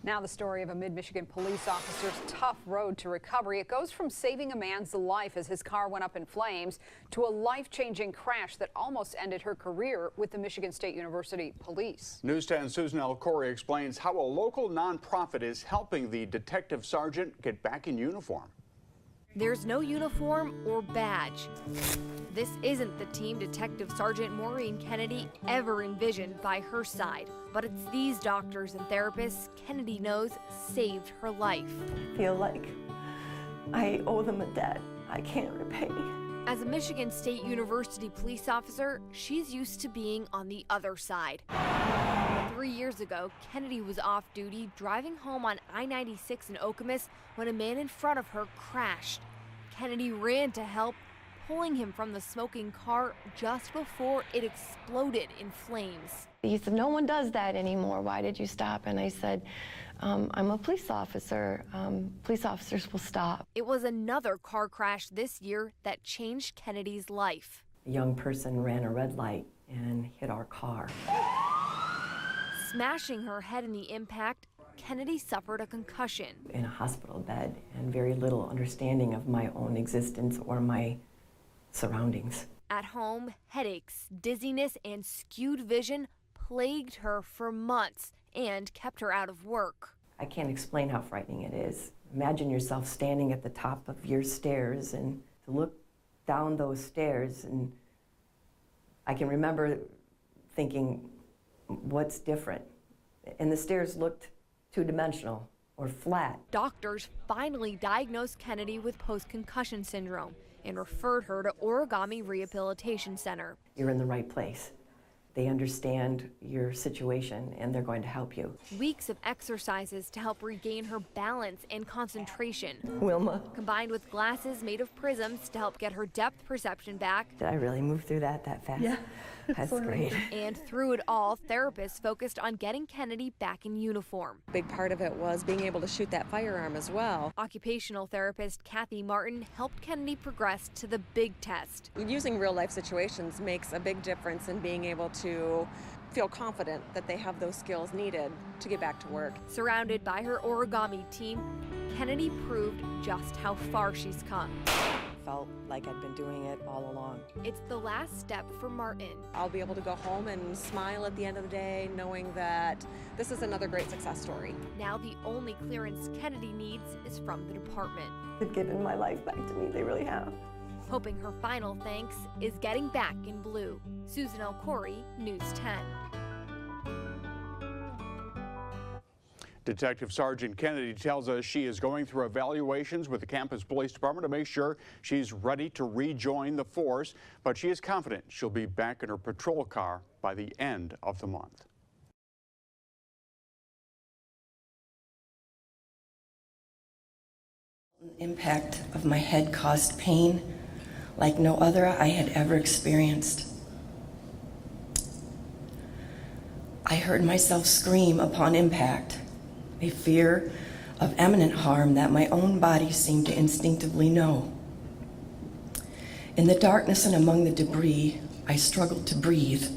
Now the story of a mid-Michigan police officer's tough road to recovery. It goes from saving a man's life as his car went up in flames to a life-changing crash that almost ended her career with the Michigan State University Police. News 10's Susan L. Corey explains how a local nonprofit is helping the detective sergeant get back in uniform. There's no uniform or badge. This isn't the team Detective Sergeant Maureen Kennedy ever envisioned by her side. But it's these doctors and therapists Kennedy knows saved her life. I feel like I owe them a debt I can't repay. As a Michigan State University police officer, she's used to being on the other side. 3 years ago, Kennedy was off duty driving home on I-96 in Okemos when a man in front of her crashed. Kennedy ran to help, pulling him from the smoking car just before it exploded in flames. He said, "No one does that anymore. Why did you stop?" And I said, "I'm a police officer. Police officers will stop." It was another car crash this year that changed Kennedy's life. A young person ran a red light and hit our car. Smashing her head in the impact, Kennedy suffered a concussion. In a hospital bed and very little understanding of my own existence or my surroundings. At home, headaches, dizziness, and skewed vision plagued her for months and kept her out of work. I can't explain how frightening it is. Imagine yourself standing at the top of your stairs and to look down those stairs, and I can remember thinking, what's different? And the stairs looked two-dimensional or flat. Doctors finally diagnosed Kennedy with post-concussion syndrome and referred her to Origami Rehabilitation Center. You're in the right place. They understand your situation and they're going to help you. Weeks of exercises to help regain her balance and concentration. Wilma. Combined with glasses made of prisms to help get her depth perception back. Did I really move through that fast? Yeah. That's great. And through it all, therapists focused on getting Kennedy back in uniform. A big part of it was being able to shoot that firearm as well. Occupational therapist Kathy Martin helped Kennedy progress to the big test. Using real life situations makes a big difference in being able to feel confident that they have those skills needed to get back to work. Surrounded by her Origami team, Kennedy proved just how far she's come. Felt like I'd been doing it all along. It's the last step for Martin. I'll be able to go home and smile at the end of the day knowing that this is another great success story. Now the only clearance Kennedy needs is from the department. They've given my life back to me, they really have. Hoping her final thanks is getting back in blue. Susan L. Corey, News 10. Detective Sergeant Kennedy tells us she is going through evaluations with the campus police department to make sure she's ready to rejoin the force, but she is confident she'll be back in her patrol car by the end of the month. The impact of my head caused pain like no other I had ever experienced. I heard myself scream upon impact, a fear of imminent harm that my own body seemed to instinctively know. In the darkness and among the debris, I struggled to breathe,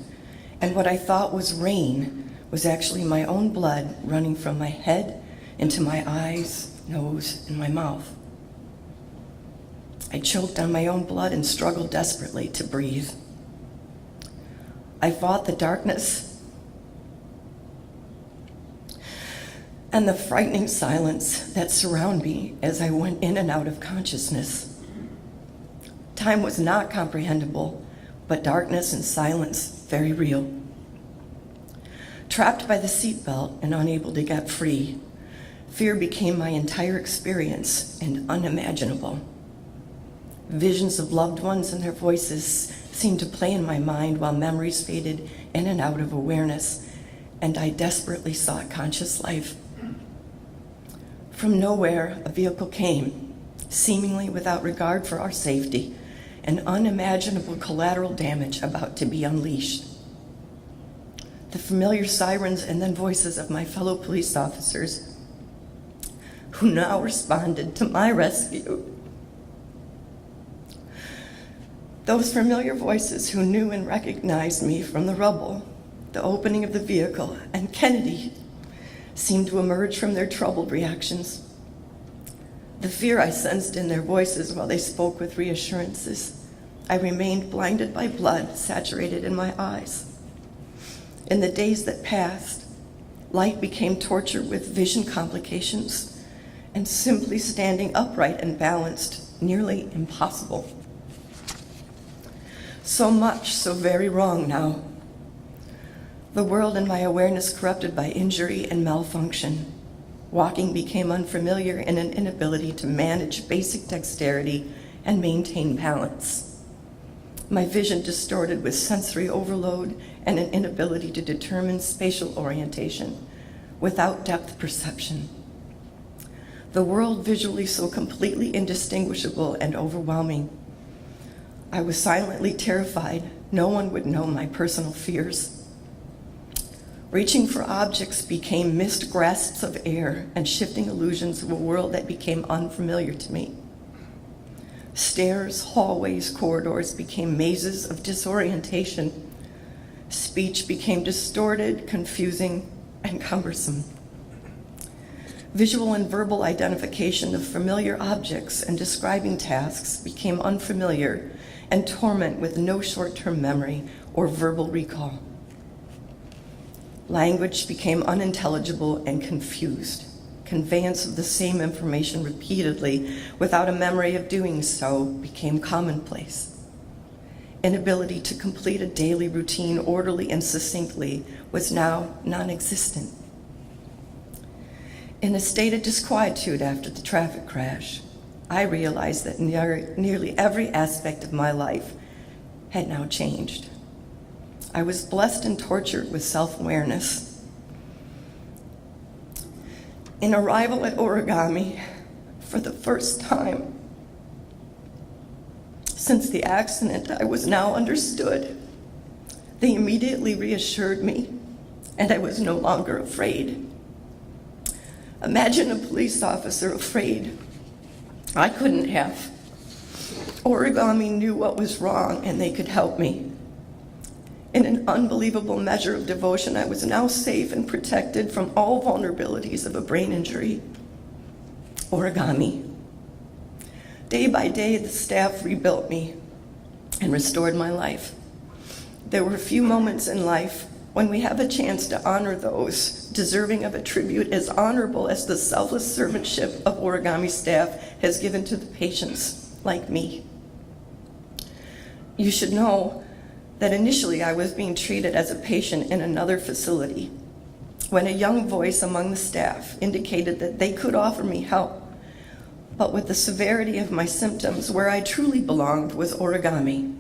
and what I thought was rain was actually my own blood running from my head into my eyes, nose, and my mouth. I choked on my own blood and struggled desperately to breathe. I fought the darkness and the frightening silence that surrounded me as I went in and out of consciousness. Time was not comprehensible, but darkness and silence very real. Trapped by the seatbelt and unable to get free, fear became my entire experience and unimaginable. Visions of loved ones and their voices seemed to play in my mind while memories faded in and out of awareness, and I desperately sought conscious life. From nowhere, a vehicle came, seemingly without regard for our safety, and unimaginable collateral damage about to be unleashed. The familiar sirens and then voices of my fellow police officers, who now responded to my rescue. Those familiar voices who knew and recognized me from the rubble, the opening of the vehicle, and Kennedy, seemed to emerge from their troubled reactions. The fear I sensed in their voices while they spoke with reassurances. I remained blinded by blood saturated in my eyes. In the days that passed, life became torture with vision complications, and simply standing upright and balanced nearly impossible. So much, so very wrong now. The world and my awareness corrupted by injury and malfunction. Walking became unfamiliar in an inability to manage basic dexterity and maintain balance. My vision distorted with sensory overload and an inability to determine spatial orientation without depth perception. The world visually so completely indistinguishable and overwhelming. I was silently terrified no one would know my personal fears. Reaching for objects became missed grasps of air and shifting illusions of a world that became unfamiliar to me. Stairs, hallways, corridors became mazes of disorientation. Speech became distorted, confusing, and cumbersome. Visual and verbal identification of familiar objects and describing tasks became unfamiliar and torment with no short-term memory or verbal recall. Language became unintelligible and confused. Conveyance of the same information repeatedly without a memory of doing so became commonplace. Inability to complete a daily routine orderly and succinctly was now non-existent. In a state of disquietude after the traffic crash, I realized that nearly every aspect of my life had now changed. I was blessed and tortured with self-awareness. In arrival at Origami, for the first time since the accident, I was now understood. They immediately reassured me, and I was no longer afraid. Imagine a police officer afraid. I couldn't have. Origami knew what was wrong, and they could help me. In an unbelievable measure of devotion, I was now safe and protected from all vulnerabilities of a brain injury. Origami. Day by day, the staff rebuilt me and restored my life. There were few moments in life when we have a chance to honor those deserving of a tribute as honorable as the selfless servantship of Origami staff has given to the patients like me. You should know that initially I was being treated as a patient in another facility when a young voice among the staff indicated that they could offer me help. But with the severity of my symptoms, where I truly belonged was Origami.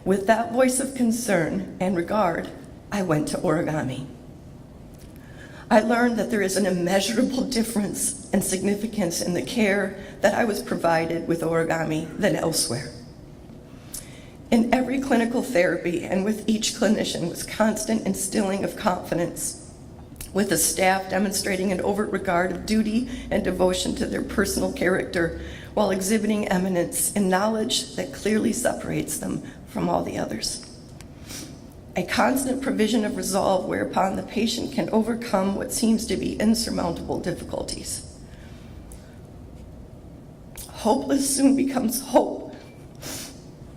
With that voice of concern and regard, I went to Origami. I learned that there is an immeasurable difference and significance in the care that I was provided with Origami than elsewhere. In every clinical therapy and with each clinician was constant instilling of confidence, with the staff demonstrating an overt regard of duty and devotion to their personal character while exhibiting eminence in knowledge that clearly separates them from all the others. A constant provision of resolve whereupon the patient can overcome what seems to be insurmountable difficulties. Hopeless soon becomes hope,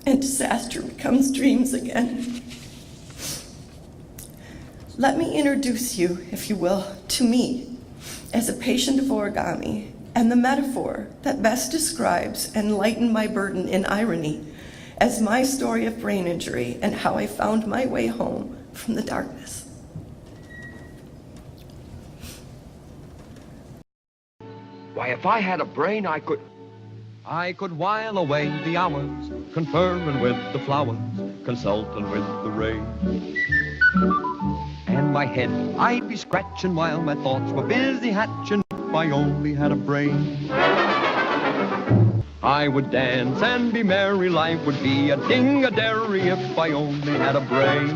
and disaster becomes dreams again. Let me introduce you, if you will, to me as a patient of Origami and the metaphor that best describes and lightened my burden in irony as my story of brain injury and how I found my way home from the darkness. Why, if I had a brain, I could while away the hours, conferring with the flowers, consulting with the rain. And my head I'd be scratching while my thoughts were busy hatching. If I only had a brain, I would dance and be merry. Life would be a ding-a-dairy if I only had a brain.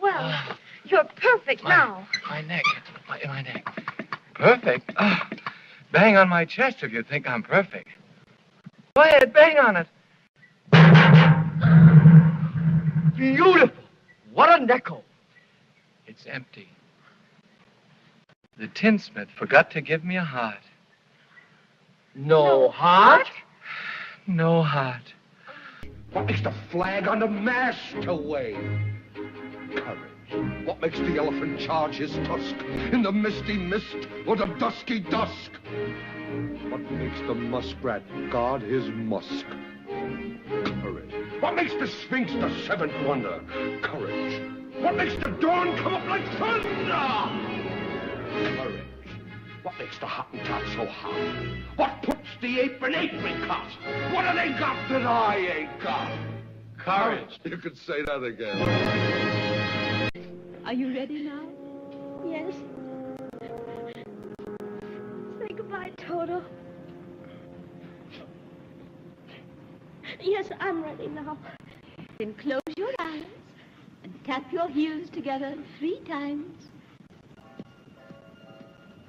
Well, you're perfect now. My neck. My neck. Perfect? Oh, bang on my chest if you think I'm perfect. Go ahead, bang on it. beautiful. What a nickel. It's empty. The tinsmith forgot to give me a heart. No heart? No heart. What makes the flag on the mast to wave? Courage. What makes the elephant charge his tusk in the misty mist or the dusky dusk? What makes the muskrat guard his musk? Courage. What makes the sphinx the seventh wonder? Courage. What makes the dawn come up like thunder? Courage. What makes the Hottentot so hot? What puts the ape in apricot? What have they got that I ain't got? Courage. You could say that again. Are you ready now? Yes. Say goodbye, Toto. Yes, I'm ready now. Then close your eyes and tap your heels together 3 times.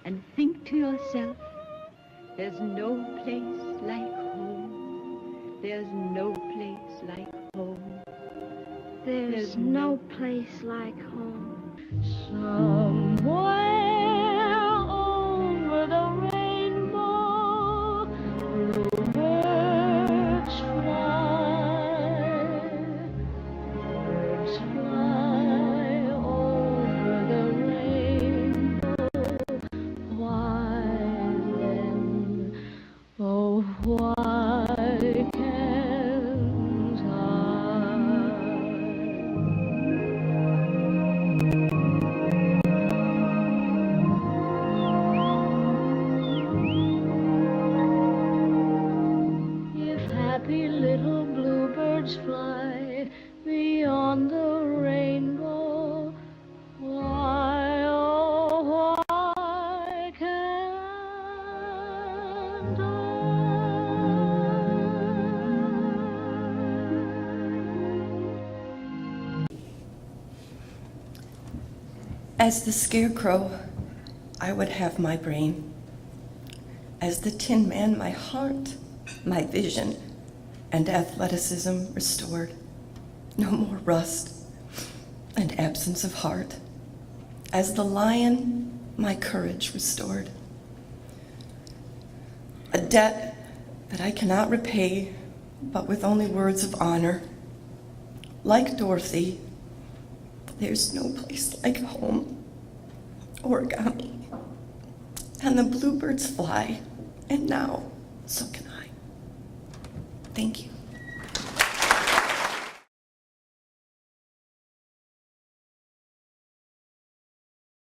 And think to yourself, there's no place like home. There's no place like home. There's no place like home. Somewhere over the rainbow, bluebirds fly. Birds fly over the rainbow. Why then, oh why can't I? If happy little bluebirds fly beyond the rainbow, why, oh, why can't As the scarecrow, I would have my brain. As the Tin Man, my heart, my vision, and athleticism restored. No more rust and absence of heart. As the lion, my courage restored. A debt that I cannot repay, but with only words of honor. Like Dorothy, there's no place like home. Origami. And the bluebirds fly, and now so can I. Thank you.